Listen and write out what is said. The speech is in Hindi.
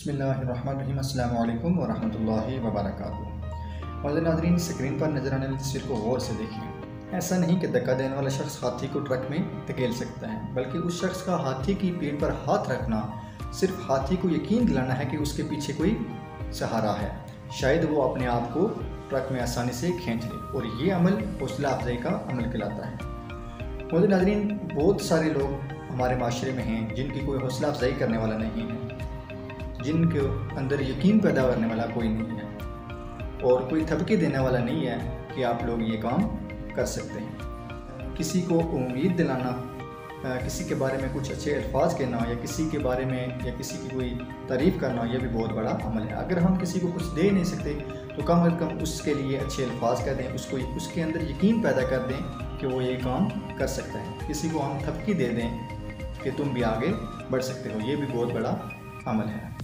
बिस्मिल्लाहिर्रहमानिर्रहीम अस्सलामु अलैकुम वरहमतुल्लाहि वबरकातुहू। और नाज़रीन, स्क्रीन पर नज़र आने वाली तस्वीर को गौर से देखिए। ऐसा नहीं कि धक्का देने वाला शख्स हाथी को ट्रक में धकेल सकता है, बल्कि उस शख्स का हाथी की पीठ पर हाथ रखना सिर्फ हाथी को यकीन दिलाना है कि उसके पीछे कोई सहारा है, शायद वो अपने आप को ट्रक में आसानी से खींच ले। और ये अमल हौसला अफजाई का अमल कहलाता है। और नाज़रीन, बहुत सारे लोग हमारे माशरे में हैं जिनकी कोई हौसला अफजाई करने वाला नहीं है, जिनके अंदर यकीन पैदा करने वाला कोई नहीं है और कोई थपकी देने वाला नहीं है कि आप लोग ये काम कर सकते हैं। किसी को उम्मीद दिलाना, किसी के बारे में कुछ अच्छे अल्फाज कहना या किसी के बारे में या किसी की कोई तारीफ़ करना, यह भी बहुत बड़ा अमल है। अगर हम किसी को कुछ दे नहीं सकते तो कम अज़ कम उसके लिए अच्छे अल्फाज कह दें, उसको उसके अंदर यकीन पैदा कर दें कि वो ये काम कर सकता है। किसी को हम थपकी दे दें कि तुम भी आगे बढ़ सकते हो, ये भी बहुत बड़ा अमल है।